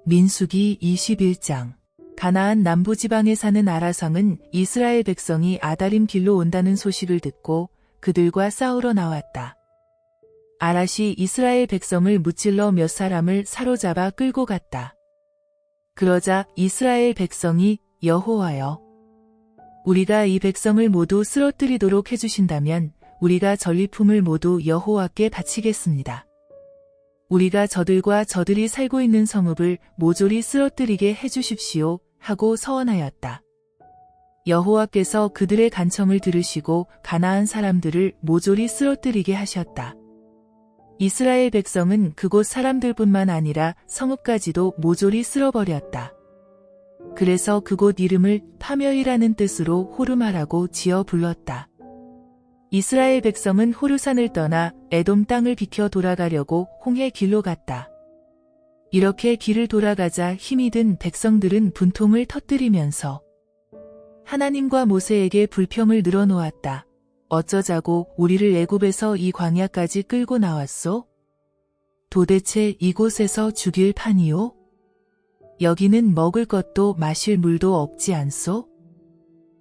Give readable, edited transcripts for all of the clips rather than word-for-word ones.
민수기 21장. 가나안 남부지방에 사는 아라성은 이스라엘 백성이 아다림 길로 온다는 소식을 듣고 그들과 싸우러 나왔다. 아랏이 이스라엘 백성을 무찔러 몇 사람을 사로잡아 끌고 갔다. 그러자 이스라엘 백성이 여호와여, 우리가 이 백성을 모두 쓰러뜨리도록 해주신다면 우리가 전리품을 모두 여호와께 바치겠습니다. 우리가 저들과 저들이 살고 있는 성읍을 모조리 쓰러뜨리게 해주십시오 하고 서원하였다. 여호와께서 그들의 간청을 들으시고 가나안 사람들을 모조리 쓰러뜨리게 하셨다. 이스라엘 백성은 그곳 사람들뿐만 아니라 성읍까지도 모조리 쓸어버렸다. 그래서 그곳 이름을 파멸이라는 뜻으로 호르마라고 지어 불렀다. 이스라엘 백성은 호르산을 떠나 에돔 땅을 비켜 돌아가려고 홍해 길로 갔다. 이렇게 길을 돌아가자 힘이 든 백성들은 분통을 터뜨리면서 하나님과 모세에게 불평을 늘어놓았다. 어쩌자고 우리를 애굽에서 이 광야까지 끌고 나왔소? 도대체 이곳에서 죽일 판이요? 여기는 먹을 것도 마실 물도 없지 않소?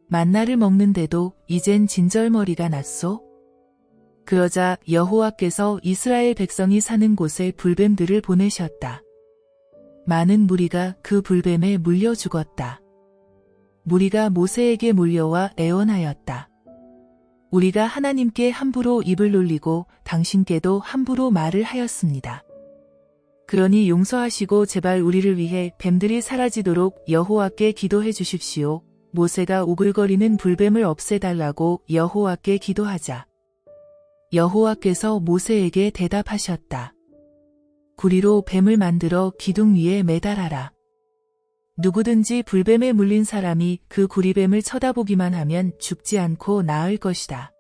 만나를 먹는데도 이젠 진절머리가 났소? 그러자 여호와께서 이스라엘 백성이 사는 곳에 불뱀들을 보내셨다. 많은 무리가 그 불뱀에 물려 죽었다. 무리가 모세에게 몰려와 애원하였다. 우리가 하나님께 함부로 입을 놀리고 당신께도 함부로 말을 하였습니다. 그러니 용서하시고 제발 우리를 위해 뱀들이 사라지도록 여호와께 기도해 주십시오. 모세가 오글거리는 불뱀을 없애달라고 여호와께 기도하자 여호와께서 모세에게 대답하셨다. 구리로 뱀을 만들어 기둥 위에 매달아라. 누구든지 불뱀에 물린 사람이 그 구리뱀을 쳐다보기만 하면 죽지 않고 나을 것이다.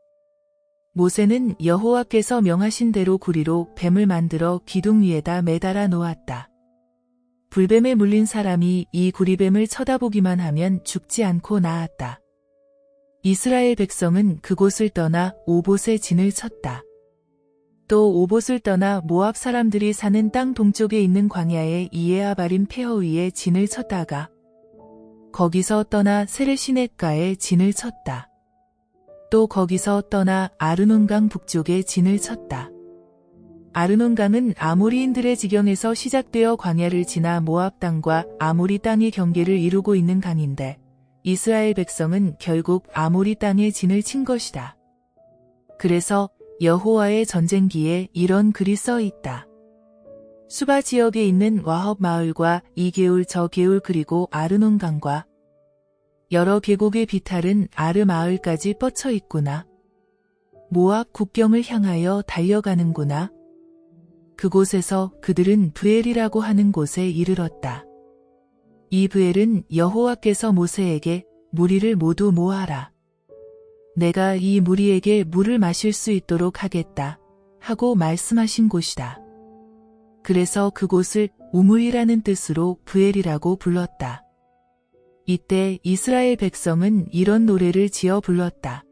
모세는 여호와께서 명하신 대로 구리로 뱀을 만들어 기둥 위에다 매달아 놓았다. 불뱀에 물린 사람이 이 구리뱀을 쳐다보기만 하면 죽지 않고 나았다. 이스라엘 백성은 그곳을 떠나 오봇에 진을 쳤다. 또 오봇을 떠나 모압 사람들이 사는 땅 동쪽에 있는 광야의 이에아바림 폐허 위에 진을 쳤다가 거기서 떠나 세레시넷가에 진을 쳤다. 또 거기서 떠나 아르논강 북쪽에 진을 쳤다. 아르논강은 아모리인들의 지경에서 시작되어 광야를 지나 모압 땅과 아모리 땅의 경계를 이루고 있는 강인데 이스라엘 백성은 결국 아모리 땅에 진을 친 것이다. 그래서 여호와의 전쟁기에 이런 글이 써 있다. 수바 지역에 있는 와헙 마을과 이 게울 저 게울 그리고 아르논강과 여러 계곡의 비탈은 아르 마을까지 뻗쳐 있구나. 모압 국경을 향하여 달려가는구나. 그곳에서 그들은 브엘이라고 하는 곳에 이르렀다. 이 브엘은 여호와께서 모세에게 무리를 모두 모아라. 내가 이 무리에게 물을 마실 수 있도록 하겠다 하고 말씀하신 곳이다. 그래서 그곳을 우물이라는 뜻으로 브엘이라고 불렀다. 이때 이스라엘 백성은 이런 노래를 지어 불렀다.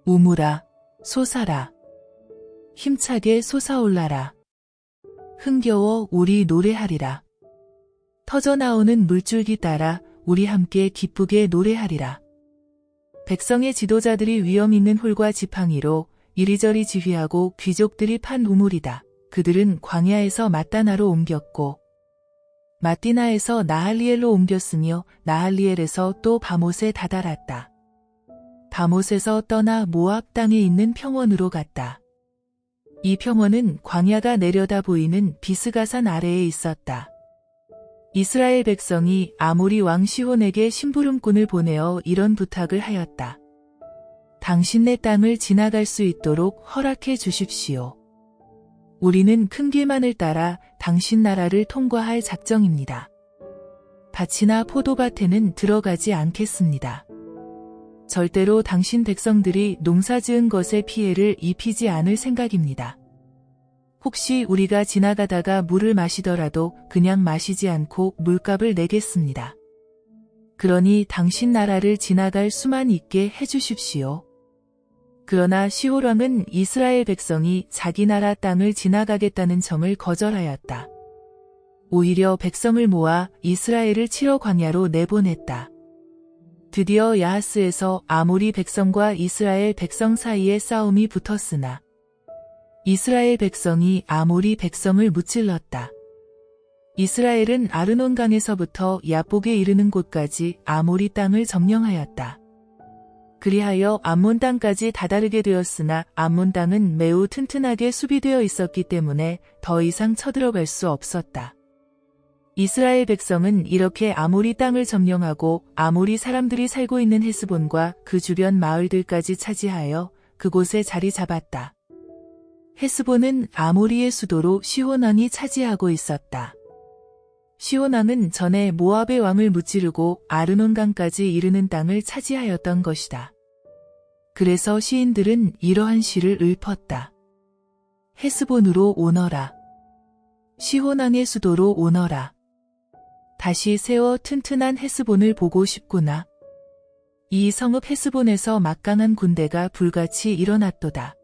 우물아, 솟아라. 힘차게 솟아올라라. 흥겨워 우리 노래하리라. 터져나오는 물줄기 따라 우리 함께 기쁘게 노래하리라. 백성의 지도자들이 위엄 있는 홀과 지팡이로 이리저리 지휘하고 귀족들이 판 우물이다. 그들은 광야에서 마따나로 옮겼고 마띠나에서 나할리엘로 옮겼으며 나할리엘에서 또 바못에 다다랐다. 바못에서 떠나 모압 땅에 있는 평원으로 갔다. 이 평원은 광야가 내려다 보이는 비스가산 아래에 있었다. 이스라엘 백성이 아모리 왕 시혼에게 심부름꾼을 보내어 이런 부탁을 하였다. 당신네 땅을 지나갈 수 있도록 허락해 주십시오. 우리는 큰 길만을 따라 당신 나라를 통과할 작정입니다. 밭이나 포도밭에는 들어가지 않겠습니다. 절대로 당신 백성들이 농사 지은 것에 피해를 입히지 않을 생각입니다. 혹시 우리가 지나가다가 물을 마시더라도 그냥 마시지 않고 물값을 내겠습니다. 그러니 당신 나라를 지나갈 수만 있게 해주십시오. 그러나 시홀 왕은 이스라엘 백성이 자기 나라 땅을 지나가겠다는 점을 거절하였다. 오히려 백성을 모아 이스라엘을 치러 광야로 내보냈다. 드디어 야하스에서 아모리 백성과 이스라엘 백성 사이에 싸움이 붙었으나 이스라엘 백성이 아모리 백성을 무찔렀다. 이스라엘은 아르논강에서부터 야복에 이르는 곳까지 아모리 땅을 점령하였다. 그리하여 암몬 땅까지 다다르게 되었으나 암몬 땅은 매우 튼튼하게 수비되어 있었기 때문에 더 이상 쳐들어갈 수 없었다. 이스라엘 백성은 이렇게 아모리 땅을 점령하고 아모리 사람들이 살고 있는 헤스본과 그 주변 마을들까지 차지하여 그곳에 자리 잡았다. 헤스본은 아모리의 수도로 시혼 왕이 차지하고 있었다. 시혼 왕은 전에 모압의 왕을 무찌르고 아르논강까지 이르는 땅을 차지하였던 것이다. 그래서 시인들은 이러한 시를 읊었다. 헤스본으로 오너라. 시혼 왕의 수도로 오너라. 다시 세워 튼튼한 헤스본을 보고 싶구나. 이 성읍 헤스본에서 막강한 군대가 불같이 일어났도다.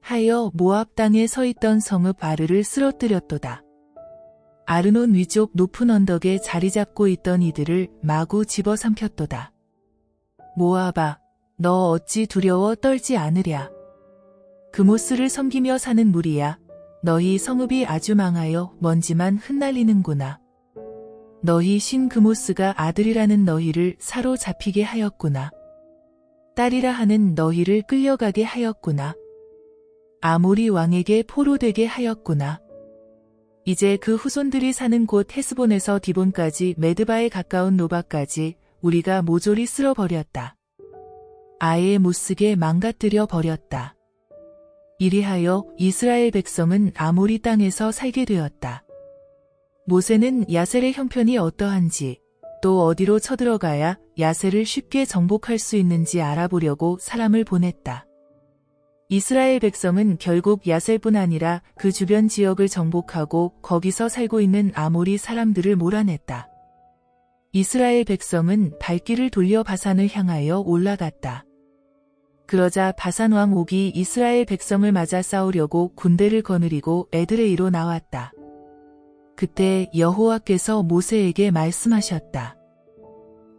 하여 모압 땅에 서 있던 성읍 아르를 쓰러뜨렸도다. 아르논 위쪽 높은 언덕에 자리 잡고 있던 이들을 마구 집어삼켰도다. 모압아, 너 어찌 두려워 떨지 않으랴. 그모스를 섬기며 사는 무리야. 너희 성읍이 아주 망하여 먼지만 흩날리는구나. 너희 신 그모스가 아들이라는 너희를 사로잡히게 하였구나. 딸이라 하는 너희를 끌려가게 하였구나. 아모리 왕에게 포로되게 하였구나. 이제 그 후손들이 사는 곳 헤스본에서 디본까지 메드바에 가까운 노바까지 우리가 모조리 쓸어버렸다. 아예 못쓰게 망가뜨려 버렸다. 이리하여 이스라엘 백성은 아모리 땅에서 살게 되었다. 모세는 야셀의 형편이 어떠한지 또 어디로 쳐들어가야 야셀을 쉽게 정복할 수 있는지 알아보려고 사람을 보냈다. 이스라엘 백성은 결국 야셀뿐 아니라 그 주변 지역을 정복하고 거기서 살고 있는 아모리 사람들을 몰아냈다. 이스라엘 백성은 발길을 돌려 바산을 향하여 올라갔다. 그러자 바산 왕 옥이 이스라엘 백성을 맞아 싸우려고 군대를 거느리고 에드레이로 나왔다. 그때 여호와께서 모세에게 말씀하셨다.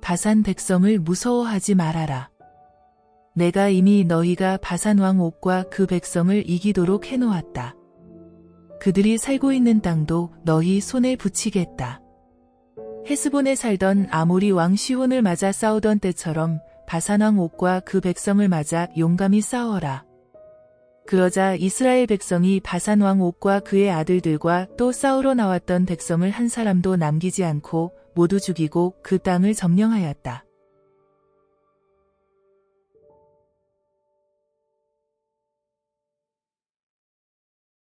바산 백성을 무서워하지 말아라. 내가 이미 너희가 바산 왕 옥과 그 백성을 이기도록 해놓았다. 그들이 살고 있는 땅도 너희 손에 붙이겠다. 헤스본에 살던 아모리 왕 시혼을 맞아 싸우던 때처럼 바산 왕 옥과 그 백성을 맞아 용감히 싸워라. 그러자 이스라엘 백성이 바산 왕 옥과 그의 아들들과 또 싸우러 나왔던 백성을 한 사람도 남기지 않고 모두 죽이고 그 땅을 점령하였다.